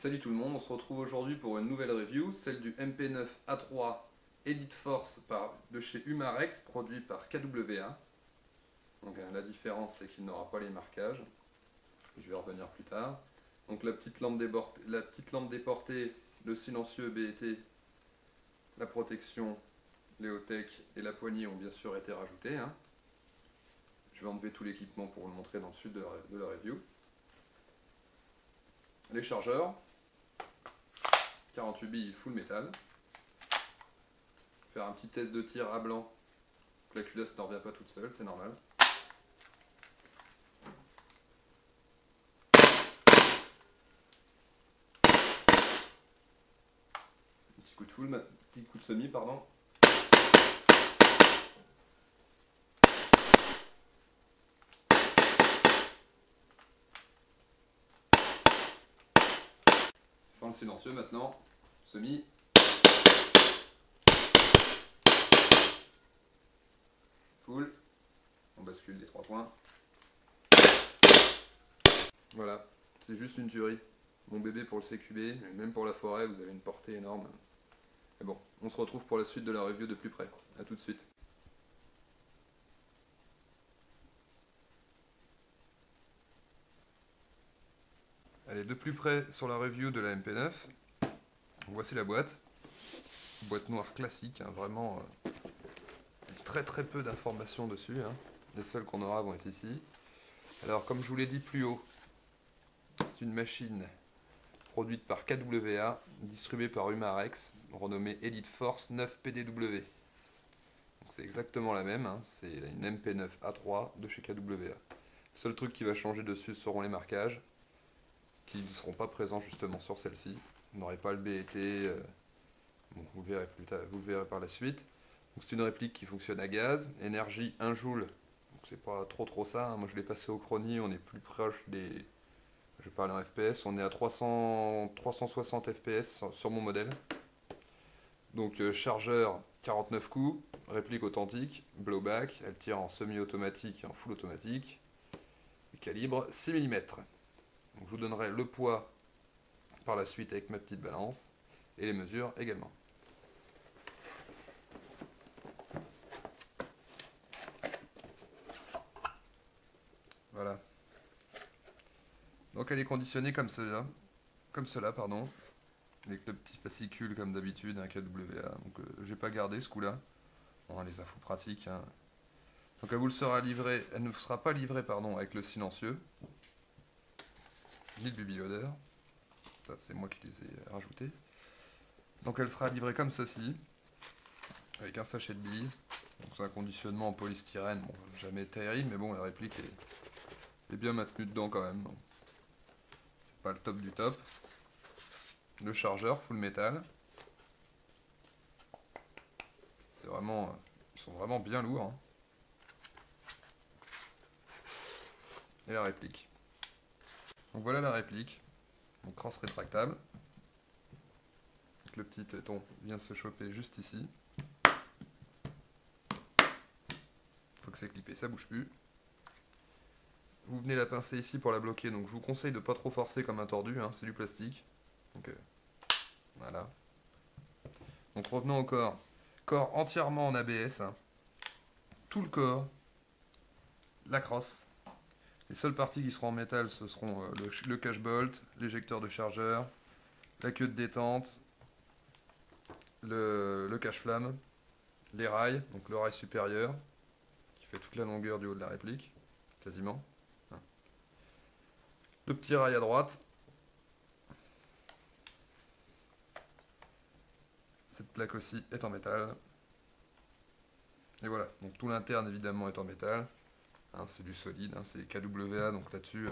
Salut tout le monde, on se retrouve aujourd'hui pour une nouvelle review, celle du MP9 A3 Elite Force de chez Umarex, produit par KWA. Donc la différence c'est qu'il n'aura pas les marquages, je vais revenir plus tard. Donc la petite lampe déportée, le silencieux BT, la protection Leotech et la poignée ont bien sûr été rajoutés. Je vais enlever tout l'équipement pour vous le montrer dans le sud de la review. Les chargeurs, 48 billes full métal. Faire un petit test de tir à blanc, que la culasse ne revient pas toute seule, c'est normal. Petit coup de full, petit coup de semi, pardon. Sans le silencieux maintenant, semi. Full. On bascule les 3 points. Voilà, c'est juste une tuerie. Mon bébé pour le CQB, et même pour la forêt, vous avez une portée énorme. Mais bon, on se retrouve pour la suite de la review de plus près. A tout de suite. Allez, de plus près sur la review de la MP9. Voici la boîte. Boîte noire classique, vraiment très peu d'informations dessus. Les seules qu'on aura vont être ici. Alors, comme je vous l'ai dit plus haut, c'est une machine produite par KWA, distribuée par Umarex, renommée Elite Force 9 PDW. C'est exactement la même, c'est une MP9 A3 de chez KWA. Le seul truc qui va changer dessus seront les marquages, qui ne seront pas présents justement sur celle-ci. Vous n'aurez pas le BET, bon, vous le verrez plus tard, vous le verrez par la suite. C'est une réplique qui fonctionne à gaz, énergie 1 joule, donc c'est pas trop ça. Moi je l'ai passé au chronie, on est plus proche des... Je vais parler en FPS, on est à 360 FPS sur mon modèle. Donc chargeur 49 coups, réplique authentique, blowback, elle tire en semi-automatique et en full automatique, et calibre 6 mm. Donc je vous donnerai le poids par la suite avec ma petite balance, et les mesures également. Voilà. Donc elle est conditionnée comme cela, avec le petit fascicule comme d'habitude, un KWA. Donc j'ai pas gardé ce coup-là. Bon, les infos pratiques. Donc elle ne vous sera pas livrée avec le silencieux, ni le baby loader. Ça c'est moi qui les ai rajoutés. Donc elle sera livrée comme ceci, avec un sachet de billes. Donc c'est un conditionnement en polystyrène, bon, jamais terrible, mais bon la réplique est bien maintenue dedans quand même. C'est pas le top du top. Le chargeur full métal. C'est vraiment, ils sont vraiment bien lourds. Et la réplique. Donc voilà la réplique. Donc crosse rétractable. Donc le petit téton vient se choper juste ici. Faut que c'est clippé, ça bouge plus. Vous venez la pincer ici pour la bloquer, donc je vous conseille de pas trop forcer comme un tordu, c'est du plastique. Donc voilà. Donc revenons au corps. Corps entièrement en ABS. Tout le corps. La crosse. Les seules parties qui seront en métal, ce seront le cache bolt, l'éjecteur de chargeur, la queue de détente, le cache flamme, les rails, donc le rail supérieur, qui fait toute la longueur du haut de la réplique, quasiment. Le petit rail à droite. Cette plaque aussi est en métal. Et voilà, donc tout l'interne évidemment est en métal. C'est du solide, c'est KWA, donc là-dessus,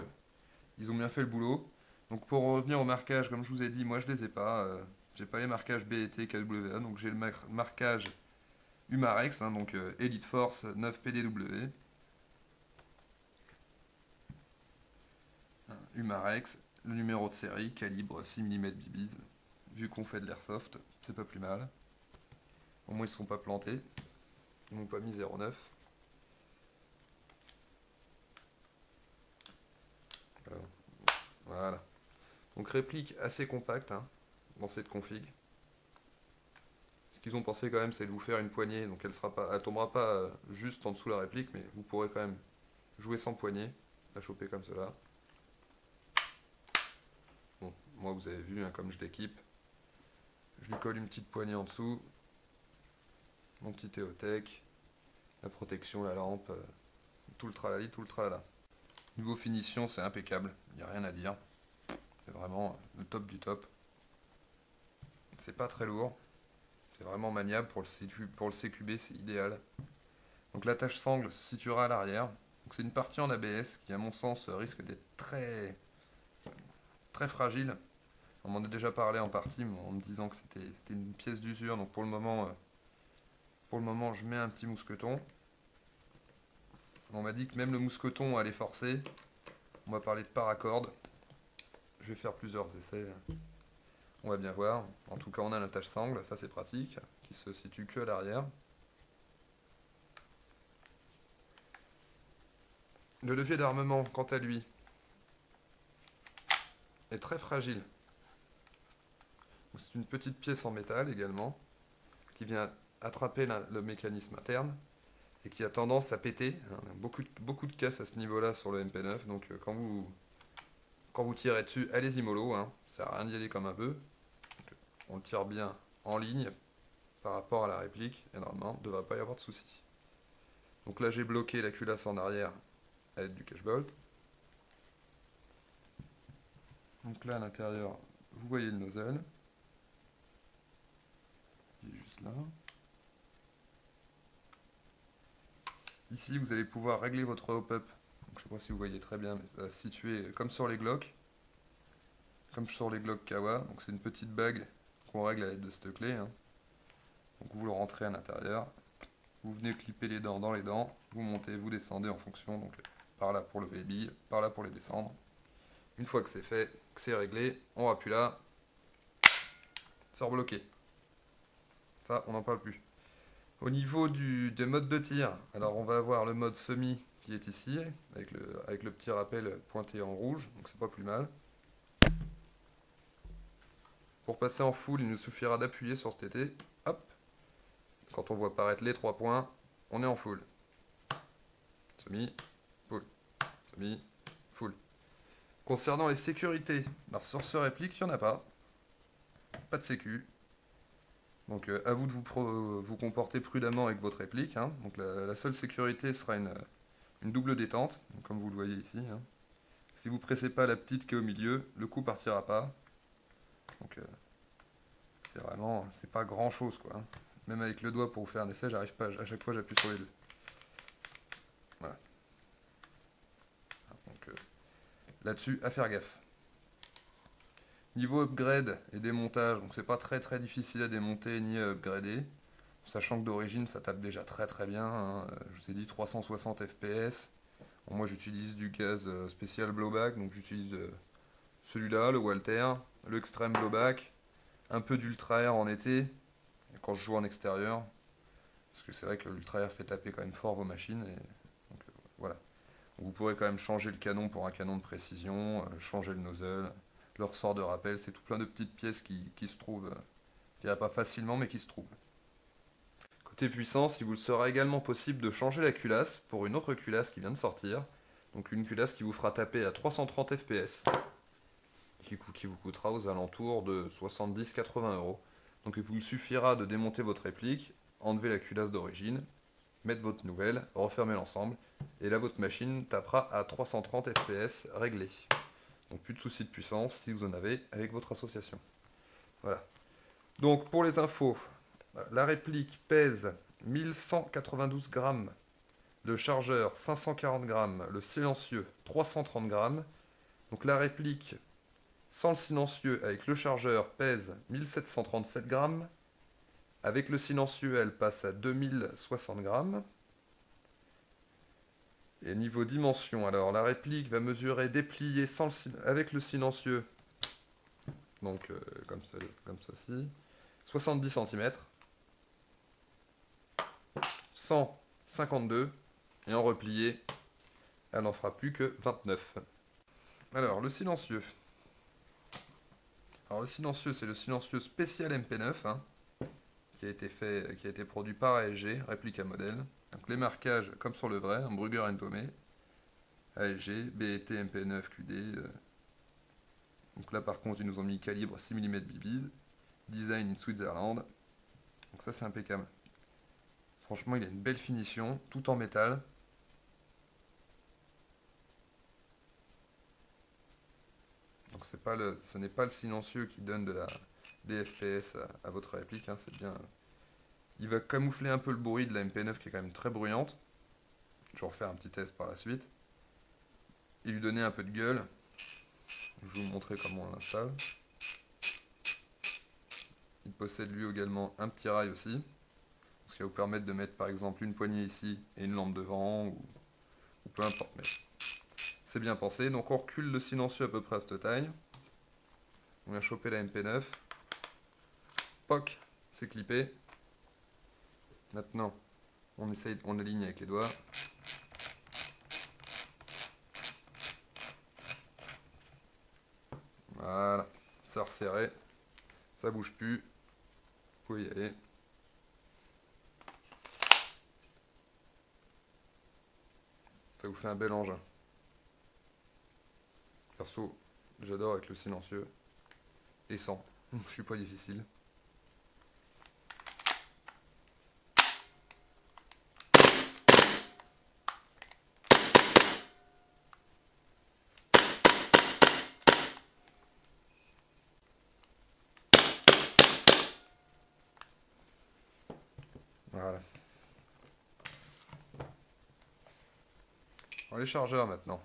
ils ont bien fait le boulot. Donc pour revenir au marquage, comme je vous ai dit, moi je les ai pas. J'ai pas les marquages BET, KWA, donc j'ai le marquage Umarex, donc Elite Force 9 PDW. Umarex, le numéro de série, calibre 6 mm BBs. Vu qu'on fait de l'airsoft, c'est pas plus mal. Au moins ils ne sont pas plantés. Ils m'ont pas mis 0,9. Voilà. Donc réplique assez compacte hein, dans cette config. Ce qu'ils ont pensé quand même, c'est de vous faire une poignée, donc elle tombera pas juste en dessous de la réplique, mais vous pourrez quand même jouer sans poignée, la choper comme cela. Bon, moi vous avez vu hein, comme je l'équipe. Je lui colle une petite poignée en dessous, mon petit Teotech, la protection, la lampe, tout le tralali, tout le tralala. Niveau finition, c'est impeccable, il n'y a rien à dire. C'est vraiment le top du top. C'est pas très lourd, c'est vraiment maniable pour le CQB, c'est idéal. Donc l'attache sangle se situera à l'arrière. Donc c'est une partie en ABS qui, à mon sens, risque d'être très, très fragile. On m'en a déjà parlé en partie en me disant que c'était une pièce d'usure. Donc pour le moment, je mets un petit mousqueton. On m'a dit que même le mousqueton allait forcer. On m'a parlé de paracorde. Je vais faire plusieurs essais. On va bien voir. En tout cas, on a l'attache sangle, ça c'est pratique, qui se situe que à l'arrière. Le levier d'armement, quant à lui, est très fragile. C'est une petite pièce en métal également, qui vient attraper le mécanisme interne et qui a tendance à péter. Beaucoup de casse à ce niveau-là sur le MP9, donc quand vous tirez dessus, allez-y mollo, hein. Ça sert à rien d'y aller comme un bœuf. On le tire bien en ligne par rapport à la réplique, et normalement, il ne devrait pas y avoir de soucis. Donc là, j'ai bloqué la culasse en arrière à l'aide du cache-bolt. Donc là, à l'intérieur, vous voyez le nozzle. Il est juste là. Ici, vous allez pouvoir régler votre hop-up. Je ne sais pas si vous voyez très bien, mais ça va se situer comme sur les Glock. Comme sur les Glock Kawa. Donc c'est une petite bague qu'on règle à l'aide de cette clé. Hein. Donc vous le rentrez à l'intérieur. Vous venez clipper les dents dans les dents. Vous montez, vous descendez en fonction. Donc par là pour lever les billes, par là pour les descendre. Une fois que c'est fait, que c'est réglé, on appuie là. C'est rebloqué. Ça, on n'en parle plus. Au niveau des modes de tir, alors on va avoir le mode semi qui est ici, avec le petit rappel pointé en rouge, donc c'est pas plus mal. Pour passer en full, il nous suffira d'appuyer sur cet été. Hop. Quand on voit apparaître les 3 points, on est en full. Semi, full. Semi, full. Concernant les sécurités, alors sur ce réplique, il n'y en a pas. Pas de sécu. Donc à vous de vous comporter prudemment avec votre réplique. Hein. Donc la seule sécurité sera une double détente, comme vous le voyez ici. Hein. Si vous ne pressez pas la petite qui est au milieu, le coup partira pas. Donc c'est pas grand chose quoi. Hein. Même avec le doigt pour vous faire un essai, j'arrive pas. À chaque fois j'appuie sur les deux. Voilà. Donc là-dessus, à faire gaffe. Niveau upgrade et démontage, donc c'est pas très difficile à démonter ni à upgrader, sachant que d'origine ça tape déjà très bien, hein. Je vous ai dit 360 fps, bon, moi j'utilise du gaz spécial blowback, donc j'utilise celui-là, le Walter, le Extreme blowback, un peu d'ultra air en été, quand je joue en extérieur, parce que c'est vrai que l'ultra air fait taper quand même fort vos machines, et donc voilà. Donc, vous pourrez quand même changer le canon pour un canon de précision, changer le nozzle. Le ressort de rappel, c'est tout plein de petites pièces qui se trouvent, je dirais pas facilement, mais qui se trouvent. Côté puissance, il vous sera également possible de changer la culasse pour une autre culasse qui vient de sortir. Donc une culasse qui vous fera taper à 330 fps, qui vous coûtera aux alentours de 70-80 €. Donc il vous suffira de démonter votre réplique, enlever la culasse d'origine, mettre votre nouvelle, refermer l'ensemble, et là votre machine tapera à 330 fps réglé. Donc plus de soucis de puissance si vous en avez avec votre association. Voilà. Donc pour les infos, la réplique pèse 1192 grammes, le chargeur 540 grammes, le silencieux 330 grammes. Donc la réplique sans le silencieux avec le chargeur pèse 1737 grammes. Avec le silencieux, elle passe à 2060 grammes. Et niveau dimension, alors la réplique va mesurer déplié avec le silencieux, donc comme ceci, 70 cm, 152, et en replié, elle n'en fera plus que 29. Alors le silencieux, Alors le silencieux, c'est le silencieux spécial MP9, hein, qui a été produit par AEG, réplica modèle. Donc les marquages, comme sur le vrai, un Brugger Tomé, AEG, BET MP9 QD. Donc là par contre, ils nous ont mis calibre 6 mm BBs, design in Switzerland. Donc ça c'est impeccable. Franchement, il a une belle finition, tout en métal. Donc ce n'est pas le silencieux qui donne des FPS à votre réplique, hein, c'est bien. Il va camoufler un peu le bruit de la MP9 qui est quand même très bruyante. Je vais refaire un petit test par la suite. Et lui donner un peu de gueule. Je vais vous montrer comment on l'installe. Il possède lui également un petit rail aussi. Ce qui va vous permettre de mettre par exemple une poignée ici et une lampe devant, ou peu importe. Mais c'est bien pensé. Donc on recule le silencieux à peu près à cette taille. On vient choper la MP9. Poc, c'est clippé. Maintenant, on aligne avec les doigts. Voilà, ça resserré, ça bouge plus. Vous pouvez y aller. Ça vous fait un bel engin. Perso, j'adore avec le silencieux. Et sans. Je suis pas difficile. Voilà. Alors les chargeurs maintenant.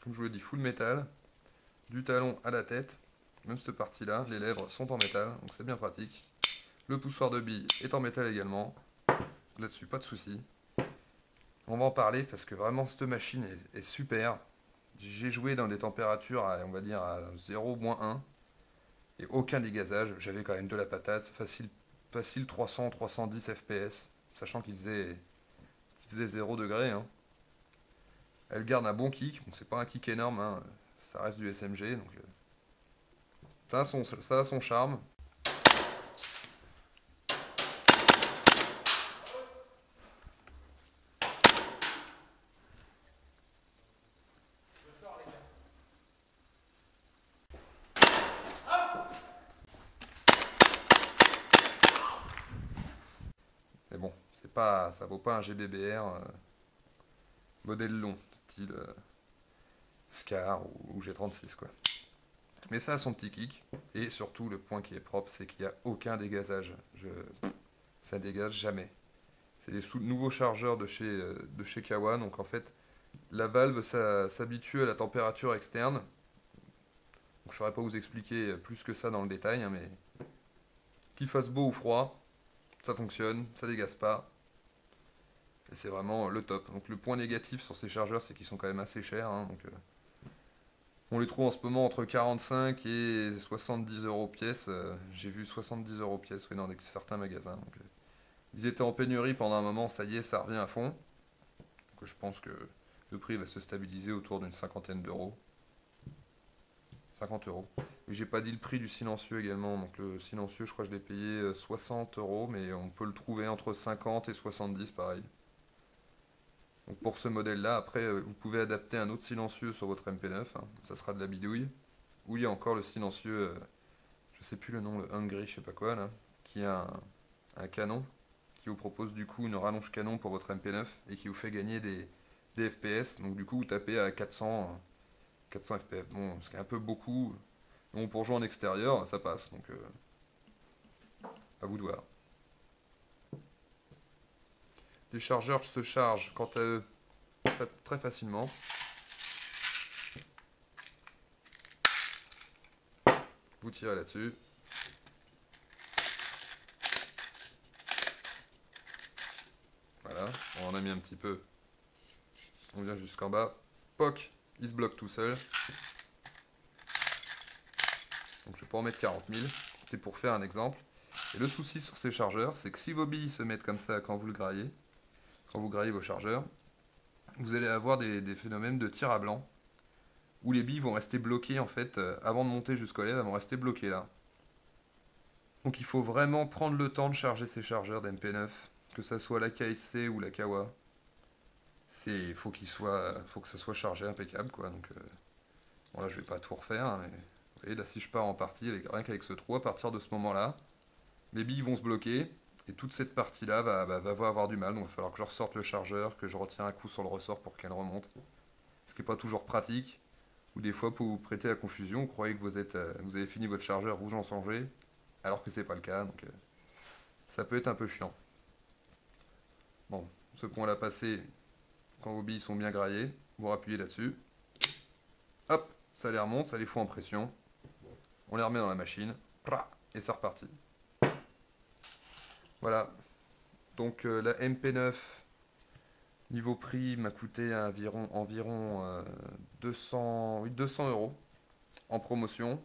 Comme je vous l'ai dit, full métal. Du talon à la tête. Même cette partie-là, les lèvres sont en métal, donc c'est bien pratique. Le poussoir de bille est en métal également. Là-dessus, pas de souci. On va en parler parce que vraiment cette machine est super. J'ai joué dans des températures à, on va dire, à 0, -1. Et aucun dégazage. J'avais quand même de la patate. Facile 300, 310 FPS. Sachant qu'il faisait 0 degré. Hein. Elle garde un bon kick. Bon, c'est pas un kick énorme. Hein. Ça reste du SMG. Donc, ça a son charme. Mais bon, ça vaut pas un GBBR modèle long, style Scar ou G36 quoi. Mais ça a son petit kick. Et surtout, le point qui est propre, c'est qu'il n'y a aucun dégazage. Ça dégage jamais. C'est les nouveaux chargeurs de chez Kawa. Donc en fait, la valve s'habitue à la température externe. Donc, je ne saurais pas vous expliquer plus que ça dans le détail, hein, mais qu'il fasse beau ou froid, ça fonctionne, ça dégaze pas. Et c'est vraiment le top. Donc le point négatif sur ces chargeurs, c'est qu'ils sont quand même assez chers. Hein, donc, on les trouve en ce moment entre 45 et 70 euros pièce. J'ai vu 70 euros pièce oui, dans certains magasins. Donc, ils étaient en pénurie pendant un moment, ça y est, ça revient à fond. Donc, je pense que le prix va se stabiliser autour d'une cinquantaine d'euros. 50 euros. Et j'ai pas dit le prix du silencieux également. Donc le silencieux, je crois que je l'ai payé 60 euros, mais on peut le trouver entre 50 et 70 pareil. Donc pour ce modèle-là, après, vous pouvez adapter un autre silencieux sur votre MP9. Hein, ça sera de la bidouille. Ou il y a encore le silencieux, je sais plus le nom, le Hungry, je sais pas quoi, là, qui a un canon, qui vous propose du coup une rallonge canon pour votre MP9 et qui vous fait gagner des FPS. Donc du coup, vous tapez à 400 FPS. Bon, ce qui est un peu beaucoup. Bon, pour jouer en extérieur, ça passe. Donc, à vous de voir. Les chargeurs se chargent quant à eux très facilement. Vous tirez là-dessus. Voilà, on en a mis un petit peu. On vient jusqu'en bas. Poc, il se bloque tout seul. Donc je vais pas en mettre 40 000. C'est pour faire un exemple. Et le souci sur ces chargeurs, c'est que si vos billes se mettent comme ça quand vous graillez vos chargeurs, vous allez avoir des phénomènes de tir à blanc. où les billes vont rester bloquées en fait, avant de monter jusqu'au lèvres, elles vont rester bloquées là. Donc il faut vraiment prendre le temps de charger ces chargeurs d'MP9, que ça soit la KSC ou la Kawa. Faut que ça soit chargé impeccable quoi. Donc bon là je vais pas tout refaire, hein, mais vous voyez là si je pars en partie, rien qu'avec ce trou, à partir de ce moment-là, mes billes vont se bloquer et toute cette partie-là va avoir du mal. Donc il va falloir que je ressorte le chargeur, que je retire un coup sur le ressort pour qu'elle remonte. Ce qui n'est pas toujours pratique. Ou des fois pour vous prêter à confusion, vous croyez que vous avez fini votre chargeur rouge en changé, alors que c'est pas le cas. Donc ça peut être un peu chiant. Bon, ce point-là passé, quand vos billes sont bien graillées, vous appuyez là-dessus. Hop, ça les remonte, ça les fout en pression. On les remet dans la machine. Et c'est reparti. Voilà. Donc la MP9, niveau prix, m'a coûté environ 200, oui, 200 euros en promotion.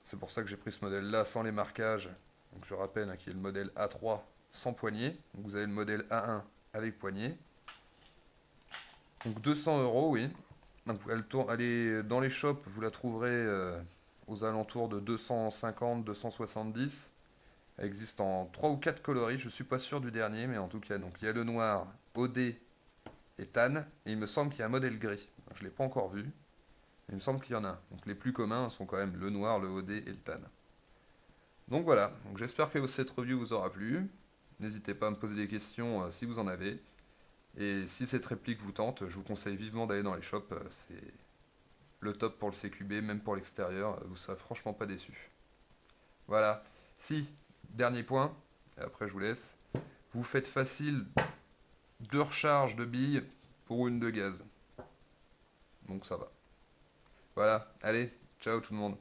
C'est pour ça que j'ai pris ce modèle-là sans les marquages. Donc je rappelle hein, qu'il y a le modèle A3 sans poignée. Donc vous avez le modèle A1 avec poignée. Donc 200 euros, oui. Donc elle est dans les shops, vous la trouverez aux alentours de 250, 270. Elle existe en 3 ou 4 coloris, je suis pas sûr du dernier, mais en tout cas, donc il y a le noir, OD et tan, et il me semble qu'il y a un modèle gris. Je ne l'ai pas encore vu, mais il me semble qu'il y en a un. Donc les plus communs sont quand même le noir, le OD et le tan. Donc voilà, donc j'espère que cette review vous aura plu. N'hésitez pas à me poser des questions si vous en avez. Et si cette réplique vous tente, je vous conseille vivement d'aller dans les shops. C'est le top pour le CQB, même pour l'extérieur. Vous ne serez franchement pas déçus. Voilà. Si, dernier point, et après je vous laisse. Vous faites facile 2 recharges de billes pour une de gaz. Donc ça va. Voilà, allez, ciao tout le monde.